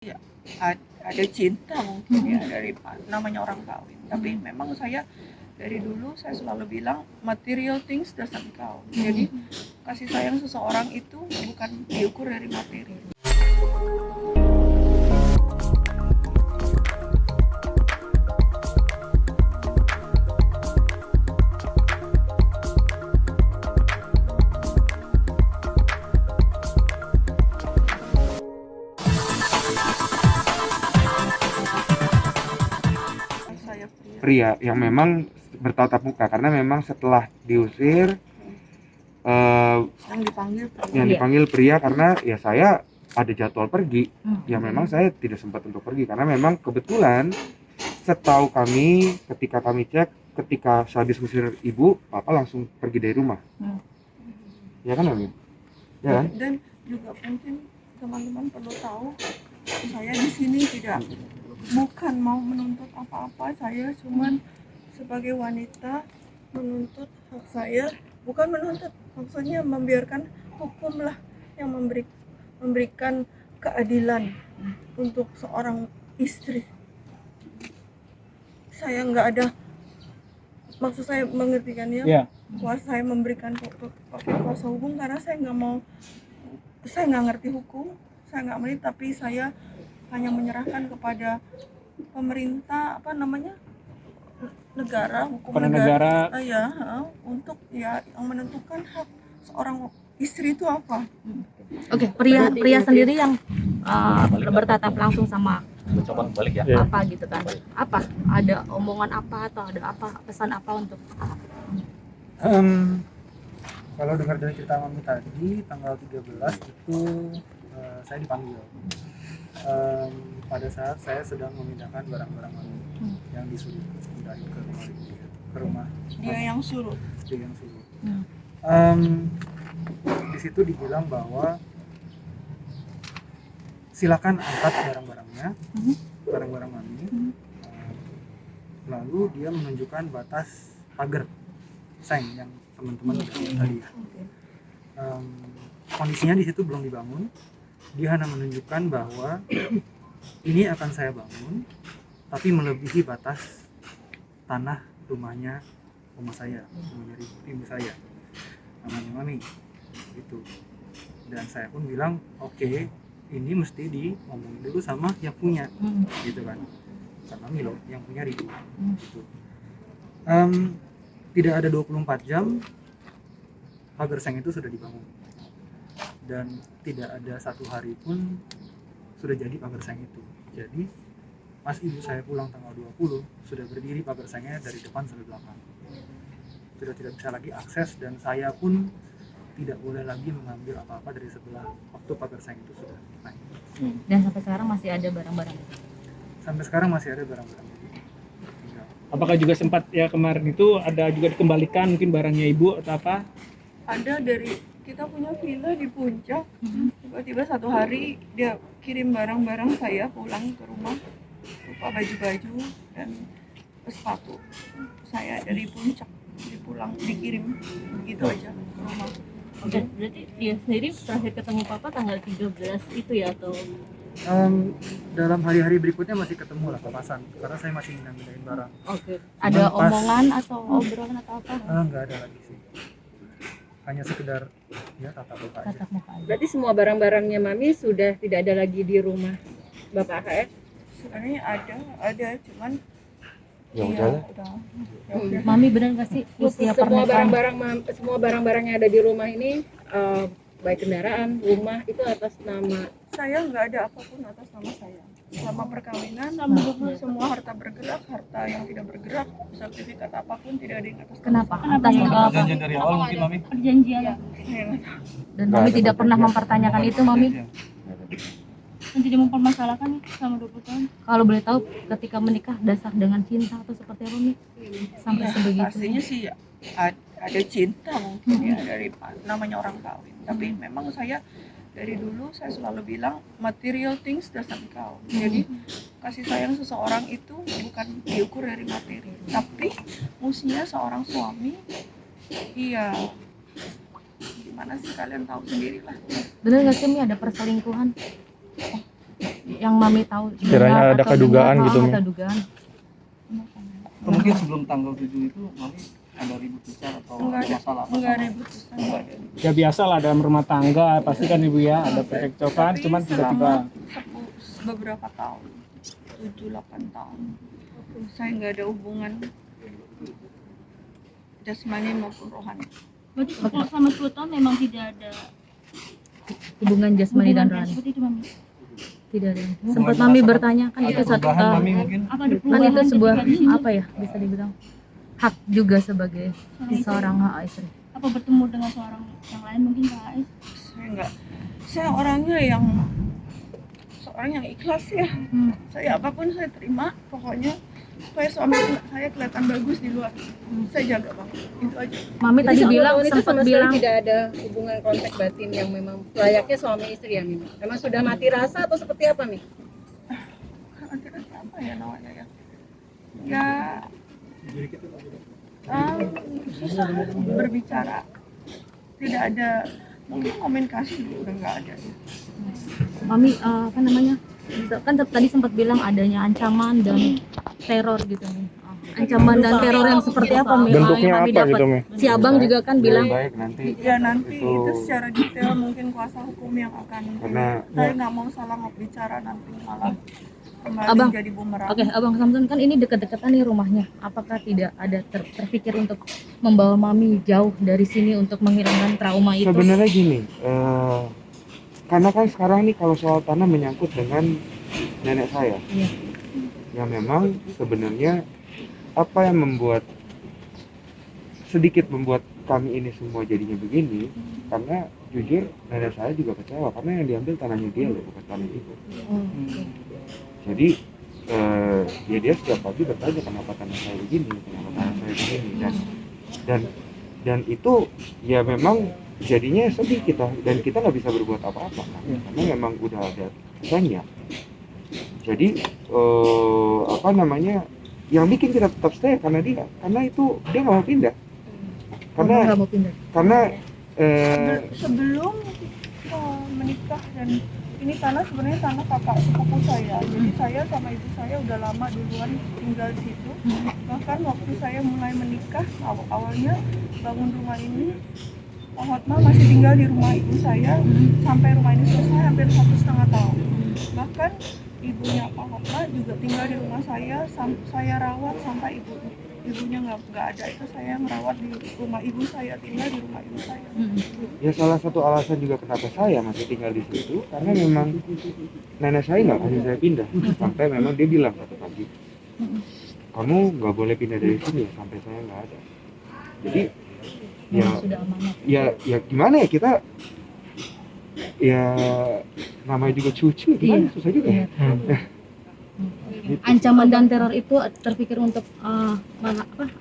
Ya, ada cinta mungkin ya dari namanya orang kawin. Tapi memang saya dari dulu saya selalu bilang material things doesn't count. Jadi kasih sayang seseorang itu bukan diukur dari materi. Saya pria yang memang bertatap muka, karena memang setelah diusir yang dipanggil pria karena ya saya ada jadwal pergi, ya memang saya tidak sempat untuk pergi karena memang kebetulan setahu kami ketika kami cek, ketika saya diskusi ibu, papa langsung pergi dari rumah. Ya kan Amin? Ya kan? Dan juga mungkin teman-teman perlu tahu, saya di sini bukan mau menuntut apa-apa, saya cuman sebagai wanita menuntut hak saya, bukan menuntut, maksudnya membiarkan hukum lah yang memberikan keadilan untuk seorang istri. Saya nggak ada, maksud saya mengertikannya, saya memberikan pakai kuasa hukum karena saya nggak ngerti hukum, saya nggak mengerti, tapi saya hanya menyerahkan kepada pemerintah, negara, hukum negara, untuk yang menentukan hak seorang istri itu apa. Oke, pria sendiri yang bertatap langsung sama apa gitu kan? Apa? Ada omongan apa atau ada apa, pesan apa untuk? Kalau dengar dari cerita Mami tadi, tanggal 13 itu saya dipanggil. Pada saat saya sedang memindahkan barang-barang Mami yang disuruh pindahin ke rumah. Dia yang suruh. Di situ dibilang bahwa silakan angkat barang-barang Mami. Lalu dia menunjukkan batas pagar seng yang teman-teman tadi. Kondisinya di situ belum dibangun. Dia hanya menunjukkan bahwa ini akan saya bangun, tapi melebihi batas tanah rumahnya rumah saya, rumahnya ibu saya, namanya Mami, gitu. Dan saya pun bilang, oke, ini mesti diomongin dulu sama yang punya, gitu kan, karena Mami loh yang punya Ridu, gitu. Tidak ada 24 jam pagar seng itu sudah dibangun, dan tidak ada satu hari pun sudah jadi pagar seng itu. Jadi pas ibu saya pulang tanggal 20 sudah berdiri pagar sengnya dari depan sampai belakang, sudah tidak bisa lagi akses, dan saya pun tidak boleh lagi mengambil apa-apa dari sebelah waktu pagar seng itu sudah naik. Dan sampai sekarang masih ada barang-barang? Sampai sekarang masih ada barang-barang itu. Apakah juga sempat ya kemarin itu ada juga dikembalikan mungkin barangnya ibu atau apa? Ada dari kita punya villa di puncak, tiba-tiba satu hari dia kirim barang-barang saya pulang ke rumah, berupa baju-baju dan sepatu saya dari puncak dikirim begitu aja ke rumah. Oke, berarti dia sendiri terakhir ketemu papa tanggal 13 itu ya, atau? Dalam hari-hari berikutnya masih ketemu lah papasan, karena saya masih mindahin barang. Oke. Ada omongan atau obrolan atau apa? Nggak ada lagi sih, hanya sekedar ya tatap muka aja. Tatap muka aja. Berarti semua barang-barangnya Mami sudah tidak ada lagi di rumah Bapak AKS? Sebenarnya ada cuman Ya udahlah. Mami benar nggak sih usia pernikahan? Semua barang-barang yang ada di rumah ini, baik kendaraan, rumah, itu atas nama saya, nggak ada apapun atas nama saya selama perkawinan. Semua harta bergerak, harta yang tidak bergerak, sertifikat apapun tidak ada yang atas nama Kenapa? saya. Atas nama apa? Perjanjian dari awal mungkin Mami. Perjanjian. Dan Mami tidak pernah mempertanyakan itu, Mami? Dan tidak mempermasalahkan nih selama 20 tahun. Kalau boleh tahu, ketika menikah dasar dengan cinta atau seperti apa, Mi? Sampai sebegitu. Pastinya sih ya, ada cinta mungkin ya dari namanya orang kawin. Tapi memang saya dari dulu saya selalu bilang material things doesn't count. Jadi kasih sayang seseorang itu bukan diukur dari materi, tapi mestinya seorang suami, iya, gimana sih kalian tahu sendiri lah. Benar nggak sih, Mi, ada perselingkuhan? yang Mami tahu? Kiranya ada atau kedugaan dengar, gitu, Mi. ada dugaan. Mungkin sebelum tanggal 7 itu Mami ada ribut besar atau Enggak ada ada, masalah apa enggak sama ribut susah, enggak ada. Ya biasa lah dalam rumah tangga pasti kan Ibu ya ada percekcokan, Tapi cuman tiba-tiba beberapa tahun, 7-8 tahun, saya nggak ada hubungan jasmani maupun rohani. Berarti kalau selama 10 tahun memang tidak ada Hubungan jasmani dan rohani. seperti itu, Mami. Tidak ada. Sempat Mami bertanya kan itu satu perubahan Mami mungkin? Apa ada kan perubahan itu sebuah ketika di sini? apa ya bisa dibilang hak juga sebagai seorang istri. Apa bertemu dengan seorang yang lain mungkin Kak Ais? Saya nggak, saya orangnya yang seorang yang ikhlas ya. Saya apapun saya terima, pokoknya supaya suami saya kelihatan bagus di luar. Saya jaga banget, itu aja. Mami tadi 10 bilang tahun itu sempat sama sekali bilang tidak ada hubungan kontak batin yang memang layaknya suami istri ya, Mimi? Memang sudah mati rasa atau seperti apa, Mi? Akhirnya apa ya namanya ya? Ya, susah berbicara. Tidak ada, mungkin komunikasi juga udah nggak ada. Mami apa namanya? Kan tadi sempat bilang adanya ancaman dan teror gitu nih. Ancaman dan teror yang seperti apa Mi? bentuknya yang Mami apa dapat? gitu, Mi? Si Abang juga kan Lebih bilang baik nanti Ya nanti Itu- itu secara detail mungkin kuasa hukum yang akan. Karena- Saya nggak mau salah bicara nanti malah kembali Abang, jadi bumerang. Oke, Abang Samson kan ini deket-deketan nih rumahnya. Apakah tidak ada terpikir untuk membawa Mami jauh dari sini untuk menghilangkan trauma itu? sebenarnya gini, karena kan sekarang nih kalau soal tanah menyangkut dengan nenek saya, Iya. yang memang sebenarnya apa yang sedikit membuat kami ini semua jadinya begini, karena jujur nenek saya juga kecewa karena yang diambil tanahnya dia loh, bukan tanah ibu. Oh, oke. Jadi ya dia setiap pagi bertanya kenapa tanah saya begini, kenapa tanah saya begini, dan itu ya memang jadinya sedih kita, dan kita nggak bisa berbuat apa-apa kan? Karena memang udah ada kesannya. Jadi apa namanya, yang bikin kita tetap stay karena itu dia nggak mau pindah, Abang nggak mau pindah. karena Sebelum menikah, dan ini tanah sebenarnya tanah kakak sepupu saya. Jadi saya sama ibu saya udah lama duluan tinggal di situ. Bahkan waktu saya mulai menikah, awalnya bangun rumah ini, Pak Hotma masih tinggal di rumah ibu saya sampai rumah ini selesai hampir 1,5 tahun. Bahkan ibunya Pak Hotma juga tinggal di rumah saya rawat sampai ibunya nggak ada, itu saya merawat di rumah ibu saya, tinggal di rumah ibu saya. ya salah satu alasan juga kenapa saya masih tinggal di situ karena memang nenek saya nggak kasih saya pindah, sampai memang dia bilang satu pagi, kamu nggak boleh pindah dari sini ya sampai saya nggak ada. Jadi ya Sudah amanat. ya gimana ya, kita ya namanya juga cucu gimana, Iya. susah juga ya. Iya. Gitu. Ancaman dan teror itu terpikir untuk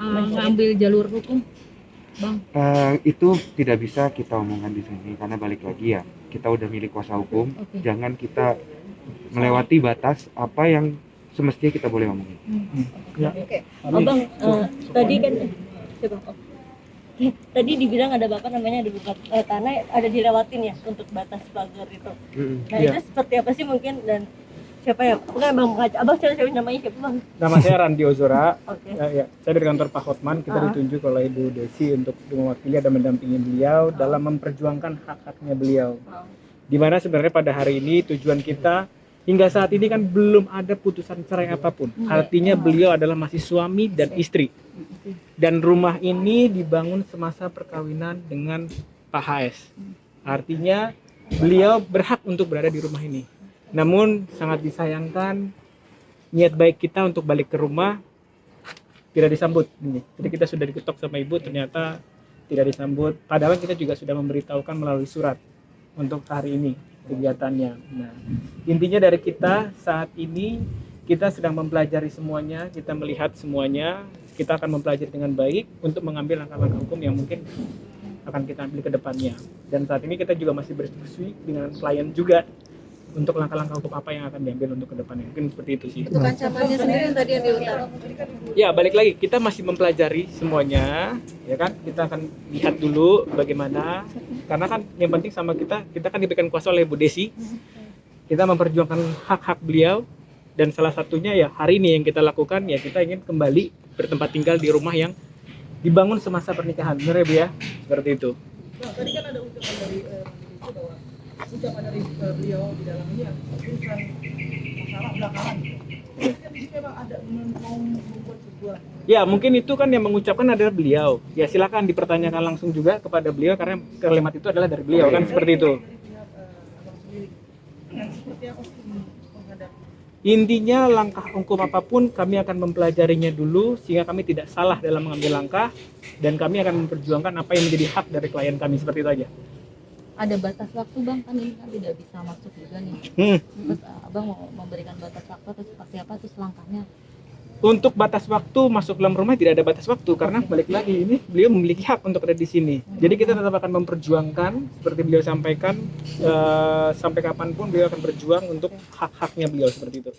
ngambil jalur hukum, Bang. Itu tidak bisa kita omongkan di sini karena balik lagi ya, kita udah milik kuasa hukum. Oke. Jangan kita melewati batas apa yang semestinya kita boleh omongin. Abang, tadi kan coba. Tadi dibilang ada bapak namanya ada buka tanah ada dilewatin ya untuk batas pagar itu. Nah Iya. itu seperti apa sih mungkin, dan siapa ya? Bukan Bang Mengajak. Abang siapa namanya siapa Bang? Nama saya Randi Ozora. Oke. Ya, saya dari kantor Pak Hotman. Kita ditunjuk oleh Ibu Desi untuk mewakili dan mendampingi beliau dalam memperjuangkan hak-haknya beliau. Dimana sebenarnya pada hari ini tujuan kita hingga saat ini kan belum ada putusan cerai apapun. Artinya beliau adalah masih suami dan istri. Dan rumah ini dibangun semasa perkawinan dengan Pak HS. Artinya beliau berhak untuk berada di rumah ini. Namun sangat disayangkan niat baik kita untuk balik ke rumah tidak disambut. Jadi kita sudah diketok sama ibu, ternyata tidak disambut. Padahal kita juga sudah memberitahukan melalui surat untuk hari ini kegiatannya. Nah, intinya dari kita saat ini kita sedang mempelajari semuanya, kita melihat semuanya, kita akan mempelajari dengan baik untuk mengambil langkah-langkah hukum yang mungkin akan kita ambil ke depannya. Dan saat ini kita juga masih berdiskusi dengan klien juga untuk langkah-langkah hukum apa yang akan diambil untuk ke depannya. Mungkin seperti itu sih. Untuk ancamannya sendiri yang tadi yang diutarakan. Ya, balik lagi, kita masih mempelajari semuanya, ya kan? Kita akan lihat dulu bagaimana, karena kan yang penting sama kita kan diberikan kuasa oleh Bu Desi. kita memperjuangkan hak-hak beliau, dan salah satunya ya hari ini yang kita lakukan ya kita ingin kembali bertempat tinggal di rumah yang dibangun semasa pernikahan, benar ya Bu ya? Seperti itu. Nah, tadi kan ada ucapan dari itu bahwa ucapan dari beliau di dalam ini yang urusan masalah belakangan. Ini kan di sini memang ada mau membuat sebuah. Ya mungkin itu kan yang mengucapkan adalah beliau. Ya silakan dipertanyakan langsung juga kepada beliau karena kalimat itu adalah dari beliau kan seperti itu. Dari pihak abang sendiri. Dan seperti apa sih menghadapi? Intinya langkah hukum apapun kami akan mempelajarinya dulu sehingga kami tidak salah dalam mengambil langkah, dan kami akan memperjuangkan apa yang menjadi hak dari klien kami, seperti itu aja. Ada batas waktu bang, kan ini kan tidak bisa masuk juga nih. Terus abang mau memberikan batas waktu atau seperti apa, terus langkahnya? Untuk batas waktu masuk dalam rumah tidak ada batas waktu karena balik lagi ini beliau memiliki hak untuk ada di sini. Jadi kita tetap akan memperjuangkan seperti beliau sampaikan, sampai kapanpun beliau akan berjuang untuk hak-haknya beliau, seperti itu.